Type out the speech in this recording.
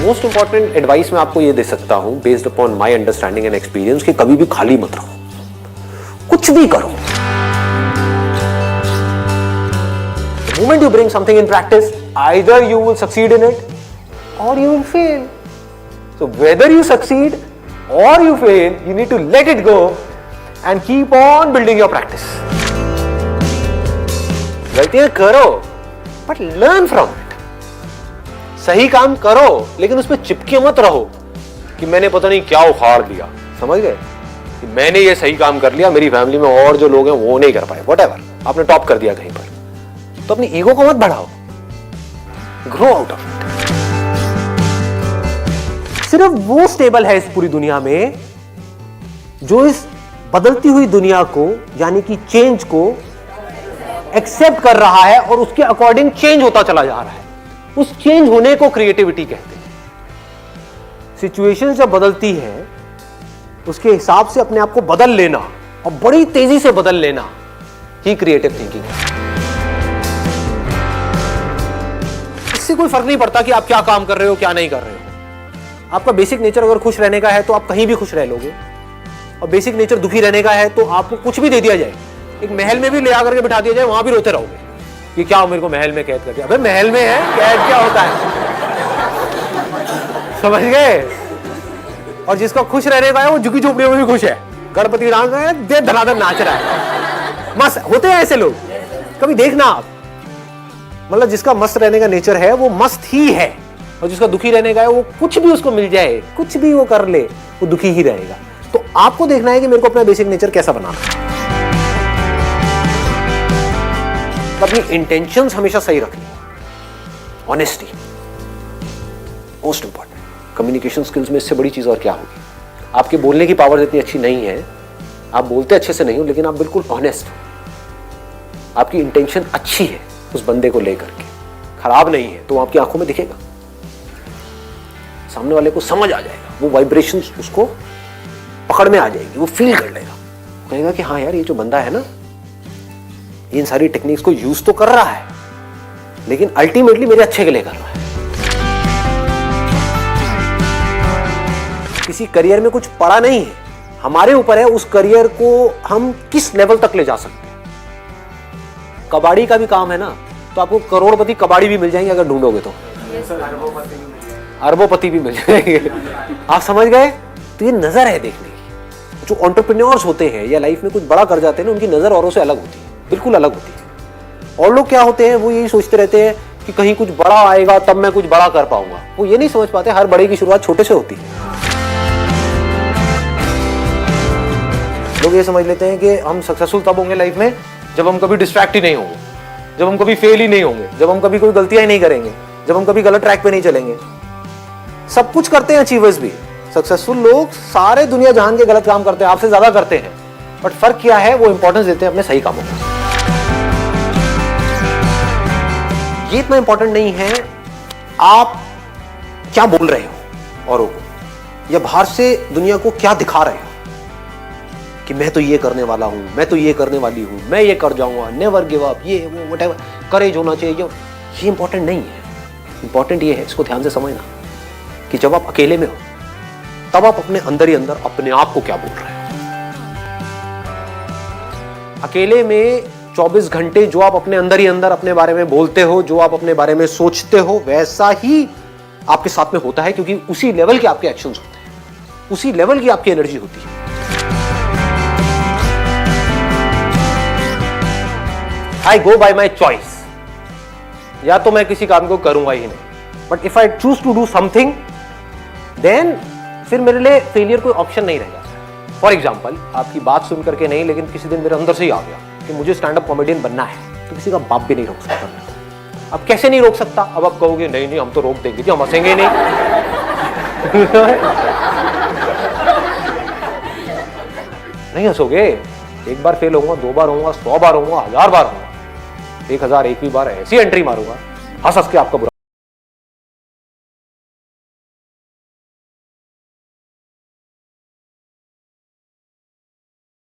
Most important advice मैं आपको ये दे सकता हूं based upon my understanding and experience कि कभी भी खाली मत रहो, कुछ भी करो। The moment you bring something in practice, either you will succeed in it or you will fail. So whether you succeed or you fail, you need to let it go and keep on building your practice. गलतियां करो but learn from it. सही काम करो लेकिन उसमें चिपके मत रहो कि मैंने पता नहीं क्या उखाड़ दिया, समझ गए, कि मैंने ये सही काम कर लिया, मेरी फैमिली में और जो लोग हैं वो नहीं कर पाए, व्हाटएवर, आपने टॉप कर दिया कहीं पर, तो अपनी ईगो को मत बढ़ाओ, ग्रो आउट ऑफ इट। सिर्फ वो स्टेबल है इस पूरी दुनिया में जो इस बदलती हुई दुनिया को यानी कि चेंज को एक्सेप्ट कर रहा है और उसके अकॉर्डिंग चेंज होता चला जा रहा है। उस चेंज होने को क्रिएटिविटी कहते हैं। सिचुएशन जब बदलती है उसके हिसाब से अपने आप को बदल लेना और बड़ी तेजी से बदल लेना ही क्रिएटिव थिंकिंग है। इससे कोई फर्क नहीं पड़ता कि आप क्या काम कर रहे हो क्या नहीं कर रहे हो। आपका बेसिक नेचर अगर खुश रहने का है तो आप कहीं भी खुश रह लोगे, और बेसिक नेचर दुखी रहने का है तो आपको कुछ भी दे दिया जाए, एक महल में भी ले आकर के बिठा दिया जाए, वहां भी रोते रहोगे कि क्या मेरे को महल में कैद कर दिया। अबे महल में है, कैद क्या होता है, समझ गए। और जिसका खुश रहने का है वो झुकी झोपड़ियों में भी खुश है, गणपति डांस है, दे धनाधन नाच रहा है, मस्त होते हैं ऐसे लोग, कभी देखना आप। मतलब जिसका मस्त रहने का नेचर है वो मस्त ही है, और जिसका दुखी रहने का है वो कुछ भी उसको मिल जाए, कुछ भी वो कर ले, वो दुखी ही रहेगा। तो आपको देखना है कि मेरे को अपना बेसिक नेचर कैसा बनाना है। अपनी इंटेंशंस हमेशा सही रखनी, honesty most important. Communication skills में इससे बड़ी चीज और क्या होगी। आपके बोलने की पावर इतनी अच्छी नहीं है, आप बोलते अच्छे से नहीं हो, लेकिन आप बिल्कुल ऑनेस्ट हो, आपकी इंटेंशन अच्छी है उस बंदे को लेकर के, खराब नहीं है, तो आपकी आंखों में दिखेगा, सामने वाले को समझ आ जाएगा, वो वाइब्रेशंस उसको पकड़ में आ जाएगी, वो फील कर लेगा, कहेगा कि हाँ यार ये जो बंदा है ना इन सारी टेक्निक्स को यूज तो कर रहा है लेकिन अल्टीमेटली मेरे अच्छे के लिए कर रहा है। किसी करियर में कुछ पड़ा नहीं है, हमारे ऊपर है उस करियर को हम किस लेवल तक ले जा सकते हैं। कबाड़ी का भी काम है ना, तो आपको करोड़पति कबाड़ी भी मिल जाएंगे अगर ढूंढोगे तो, अरबोपति भी मिल जाएंगे, आप समझ गए। तो ये नजर है देखने की। जो एंटरप्रेन्योर्स होते हैं या लाइफ में कुछ बड़ा कर जाते हैं ना, उनकी नजर औरों से अलग होती है, बिल्कुल अलग होती है। और लोग क्या होते हैं, वो यही सोचते रहते हैं कि कहीं कुछ बड़ा आएगा तब मैं कुछ बड़ा कर पाऊंगा। वो ये नहीं समझ पाते हर बड़े की शुरुआत छोटे से होती है। लोग ये समझ लेते हैं कि हम सक्सेसफुल तब होंगे लाइफ में जब हम कभी डिस्ट्रैक्ट ही नहीं होंगे, जब हम कभी फेल ही नहीं होंगे, जब हम कभी कोई गलतियां ही नहीं करेंगे, जब हम कभी गलत ट्रैक पे नहीं चलेंगे। सब कुछ करते हैं अचीवर्स भी, सक्सेसफुल लोग सारे दुनिया जहान के गलत काम करते हैं, आपसे ज्यादा करते हैं, बट फर्क क्या है, वो इंपॉर्टेंस देते हैं अपने सही कामों को। ये इतना इंपॉर्टेंट नहीं है आप क्या बोल रहे हो औरों को, या बाहर से दुनिया को क्या दिखा रहे हो कि मैं तो ये करने वाला हूं, मैं तो ये करने वाली हूं, मैं ये कर जाऊंगा, नेवर गिव अप, ये वो व्हाटएवर, करेज होना चाहिए। ये इंपॉर्टेंट नहीं है। इंपॉर्टेंट ये है, इसको ध्यान से समझना, कि जब आप अकेले में हो तब आप अपने अंदर ही अंदर अपने आप को क्या बोल रहे हो। अकेले में 24 घंटे जो आप अपने अंदर ही अंदर अपने बारे में बोलते हो, जो आप अपने बारे में सोचते हो, वैसा ही आपके साथ में होता है, क्योंकि उसी लेवल के आपके एक्शंस होते हैं, उसी लेवल की आपकी एनर्जी होती है। आई गो बाय माई चॉइस, या तो मैं किसी काम को करूंगा ही नहीं, but if I choose to do something then फिर मेरे लिए फेलियर कोई ऑप्शन नहीं रह जाता। फॉर एग्जाम्पल, आपकी बात सुन करके नहीं, लेकिन किसी दिन मेरे अंदर से ही आ गया कि मुझे स्टैंड अप कॉमेडियन बनना है, तो किसी का बाप भी नहीं रोक सकता। अब कैसे नहीं रोक सकता, अब आप कहोगे नहीं नहीं हम तो रोक देंगे जी, हम हंसेंगे नहीं। नहीं हंसोगे, एक बार फेल होऊंगा, 2 बार होऊंगा, 100 बार होऊंगा, 1000 बार होऊंगा, 1001वीं बार ऐसी एंट्री मारूंगा, हंस हंस के आपका बुरा